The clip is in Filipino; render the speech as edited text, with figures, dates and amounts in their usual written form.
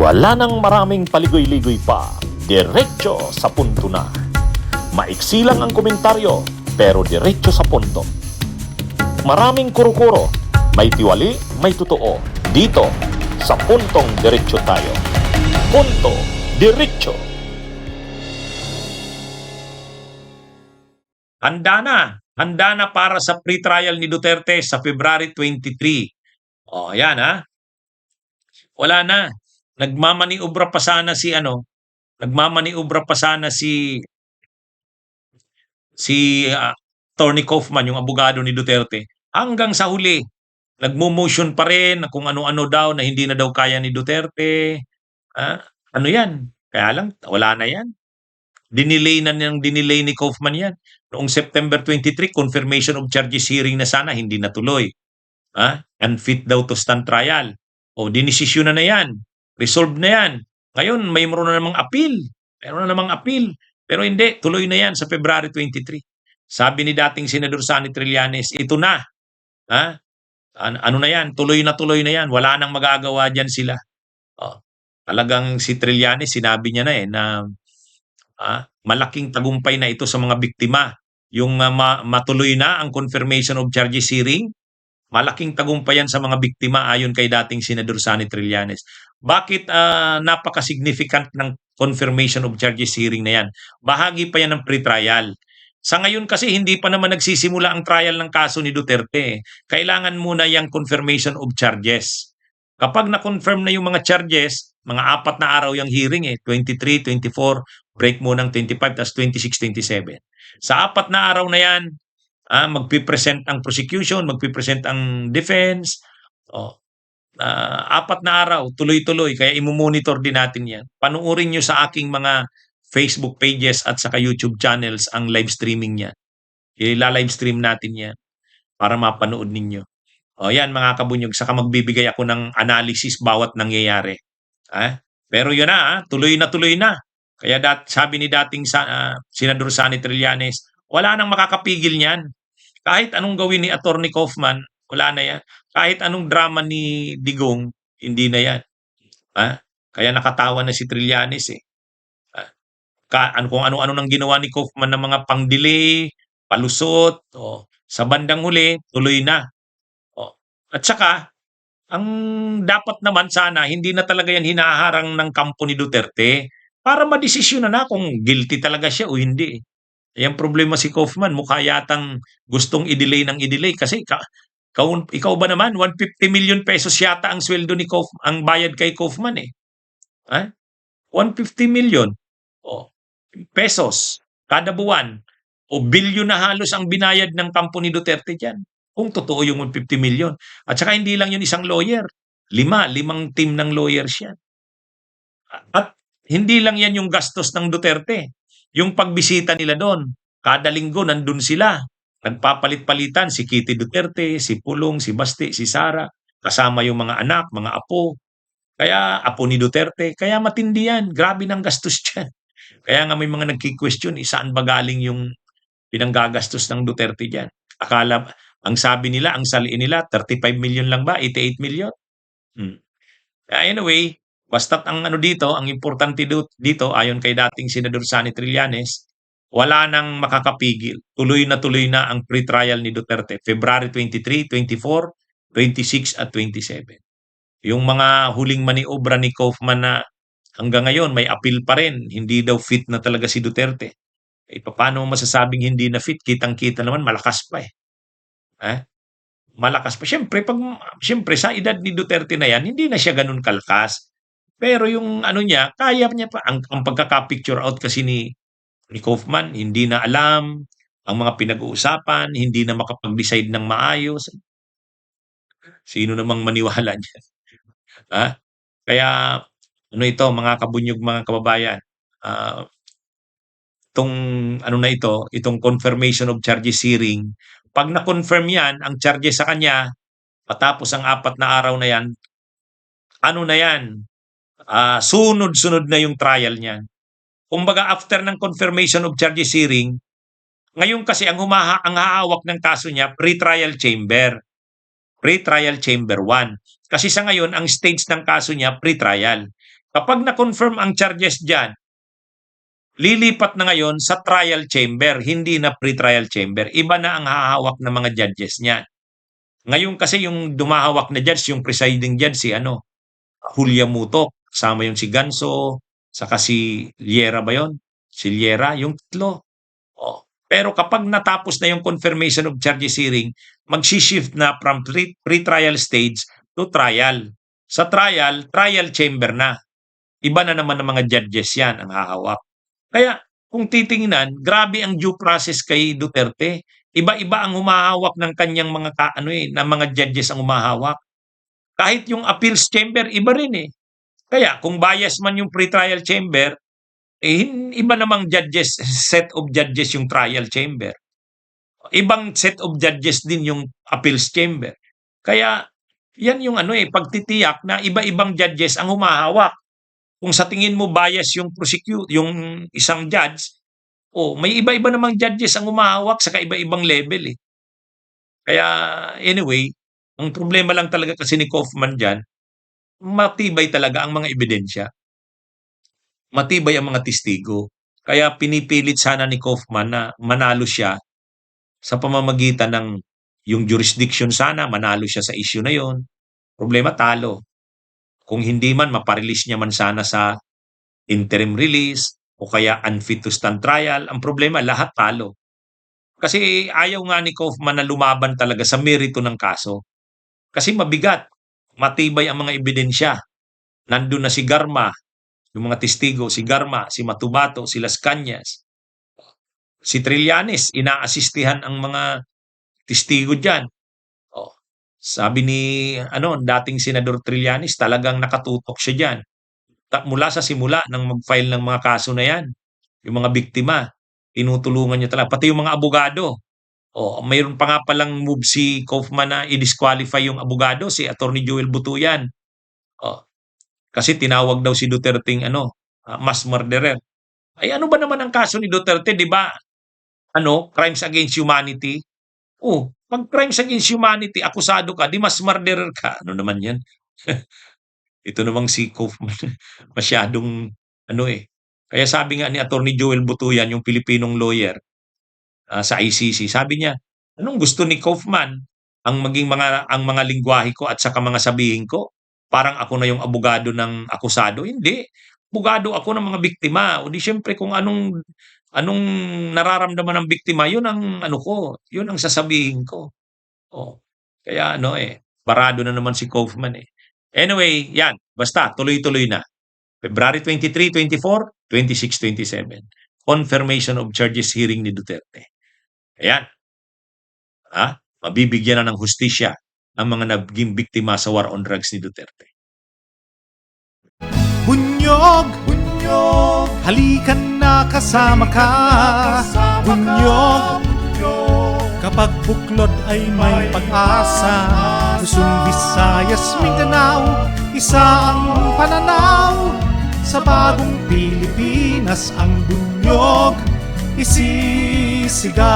Wala nang maraming paligoy-ligoy pa, diretso sa punto na. Maiksi lang ang komentaryo, pero diretso sa punto. Maraming kuro-kuro, may tiwali, may totoo. Dito, sa puntong diretso tayo. Punto, diretso. Handa na para sa pre-trial ni Duterte sa February 23. O, yan ha. Wala na. Nagmamaniobra pa sana si Attorney Kaufman, yung abogado ni Duterte. Hanggang sa huli, nagmo-motion pa rin na kung ano-ano daw na hindi na daw kaya ni Duterte. Ano yan? Kaya lang, wala na yan. Dinelay ni Kaufman yan. Noong September 23, confirmation of charges hearing na sana, hindi natuloy. Unfit daw to stand trial. O, dinesisyon na yan. Resolved na yan. Ngayon, mayroon na namang appeal. Pero hindi, tuloy na yan sa February 23. Sabi ni dating Senador Sonny Trillanes, ito na. Ano na yan? Tuloy na yan. Wala nang magagawa dyan sila. Talagang si Trillanes, sinabi niya na na malaking tagumpay na ito sa mga biktima. Yung matuloy na ang confirmation of charges hearing, malaking tagumpay yan sa mga biktima ayon kay dating Senador Sonny Trillanes. Bakit napaka-significant ng confirmation of charges hearing na yan? Bahagi pa yan ng pre-trial. Sa ngayon kasi hindi pa naman nagsisimula ang trial ng kaso ni Duterte. Kailangan muna yung confirmation of charges. Kapag na-confirm na yung mga charges, mga 4 na araw yung hearing 23, 24, break mo ng 25, tas 26, 27. Sa 4 na araw na yan, magpipresent ang prosecution, magpipresent ang defense. 4 na araw, tuloy-tuloy. Kaya imumonitor din natin yan. Panuorin nyo sa aking mga Facebook pages at saka YouTube channels ang live streaming niya. Ila-live stream natin yan para mapanood ninyo. Yan mga kabunyog, saka magbibigay ako ng analysis bawat nangyayari. Pero yun na, tuloy na. Kaya sabi ni dating Senador Sonny Trillanes, wala nang makakapigil niyan. Kahit anong gawin ni Attorney Kaufman, wala na yan. Kahit anong drama ni Digong, hindi na yan. Kaya nakatawa na si Trillanes kung ano-ano nang ginawa ni Kaufman ng mga pang-delay, palusot, sa bandang huli, tuloy na. At saka, ang dapat naman sana, hindi na talaga yan hinaharang ng kampo ni Duterte para madesisyon na kung guilty talaga siya o hindi. Yung problema si Kaufman, mukha yatang gustong i-delay kasi ikaw ba naman, 150 million pesos yata ang sweldo ni Kaufman, ang bayad kay Kaufman 150 million pesos kada buwan o bilyon na halos ang binayad ng kampo ni Duterte dyan. Kung totoo yung 150 million. At saka hindi lang yun isang lawyer. 5 team ng lawyers yan. At hindi lang yan yung gastos ng Duterte. Yung pagbisita nila doon, kada linggo nandun sila. Nagpapalit-palitan si Kitty Duterte, si Pulong, si Basti, si Sara, kasama yung mga anak, mga apo. Kaya apo ni Duterte, kaya matindi yan. Grabe ng gastos dyan. Kaya nga may mga nagki-question, saan ba galing yung pinanggagastos ng Duterte dyan? Ang sabi nila, ang saliin nila, 35 million lang ba? 88 million? Anyway, basta't ang ang importante dito, ayon kay dating Senador Sonny Trillanes, wala nang makakapigil. Tuloy na ang pre-trial ni Duterte. February 23, 24, 26 at 27. Yung mga huling maniobra ni Kaufman na hanggang ngayon may appeal pa rin, hindi daw fit na talaga si Duterte. Paano masasabing hindi na fit? Kitang-kita naman, malakas pa malakas pa. Siyempre, sa edad ni Duterte na yan, hindi na siya ganun kalakas. Pero yung niya, kaya niya pa. Ang pagkaka-picture out kasi ni Kaufman, hindi na alam ang mga pinag-uusapan, hindi na makapag-decide ng maayos. Sino namang maniwala niya? Kaya, ito, mga kabunyog, mga kababayan, itong confirmation of charges hearing, pag na-confirm yan, ang charges sa kanya, patapos ang 4 na araw na yan, sunod-sunod na yung trial niyan. Kumbaga, after ng confirmation of charges hearing, ngayon kasi ang hahawak ng kaso niya, pre-trial chamber 1. Kasi sa ngayon, ang stage ng kaso niya, pre-trial. Kapag na-confirm ang charges diyan, lilipat na ngayon sa trial chamber, hindi na pre-trial chamber. Iba na ang hahawak ng mga judges niyan. Ngayon kasi yung dumahawak na judge, yung presiding judge si Julia Mutok, kasama yung si Ganso, saka si Liera ba yun? Si Liera, yung tatlo. Oh. Pero kapag natapos na yung confirmation of charges hearing, magsi-shift na from pre-trial stage to trial. Sa trial chamber na. Iba na naman ng mga judges yan ang hahawak. Kaya kung titingnan, grabe ang due process kay Duterte. Iba-iba ang humahawak ng kanyang mga ng mga judges ang humahawak. Kahit yung appeals chamber, iba rin eh. Kaya kung bias man yung pre-trial chamber, iba namang judges, set of judges yung trial chamber. Ibang set of judges din yung appeals chamber. Kaya yan yung pagtitiyak na iba-ibang judges ang humahawak. Kung sa tingin mo bias yung yung isang judge, may iba-iba namang judges ang humahawak sa iba-ibang level eh. Kaya anyway, ang problema lang talaga kasi ni Kaufman diyan, matibay talaga ang mga ebidensya. Matibay ang mga testigo. Kaya pinipilit sana ni Kaufman na manalo siya sa pamamagitan ng yung jurisdiction sana, manalo siya sa issue na yon. Problema, talo. Kung hindi man, maparelease niya man sana sa interim release o kaya unfit to stand trial. Ang problema, lahat talo. Kasi ayaw nga ni Kaufman na lumaban talaga sa merito ng kaso. Kasi mabigat. Matibay ang mga ebidensya. Nandun na si Garma, yung mga testigo, si Garma, si Matubato, si Las Cañas, si Trillanes, inaasistihan ang mga testigo dyan. Sabi ni dating Senador Trillanes, talagang nakatutok siya dyan. Mula sa simula nang mag-file ng mga kaso na yan, yung mga biktima, tinutulungan niya talaga. Pati yung mga abogado. Mayroon pa nga palang move si Kaufman na i-disqualify yung abogado, si Attorney Joel Butuyan. Kasi tinawag daw si Duterte mass murderer. Ay ano ba naman ang kaso ni Duterte, di ba? Crimes against humanity. Pag crimes against humanity, akusado ka, di mass murderer ka. Ano naman yan? Ito namang si Kaufman, masyadong Kaya sabi nga ni Attorney Joel Butuyan, yung Pilipinong lawyer sa ICC, sabi niya, anong gusto ni Kaufman? Ang mga lingwahe ko at saka mga sabihin ko, parang ako na yung abogado ng akusado. Hindi. Abogado ako ng mga biktima. O di syempre kung anong nararamdaman ng biktima, yun ang yun ang sasabihin ko. Kaya barado na naman si Kaufman eh. Anyway, yan. Basta, tuloy-tuloy na. February 23, 24, 26, 27. Confirmation of charges hearing ni Duterte. Ayan. Mabibigyan na ng hustisya ang mga naging biktima sa war on drugs ni Duterte. Bunyog, bunyog, halikan na kasama ka. Bunyog, kapag buklod ay may pag-asa. Luzon, Visayas, Mindanao, isa ang pananaw. Sa bagong Pilipinas ang bunyog isisigaw.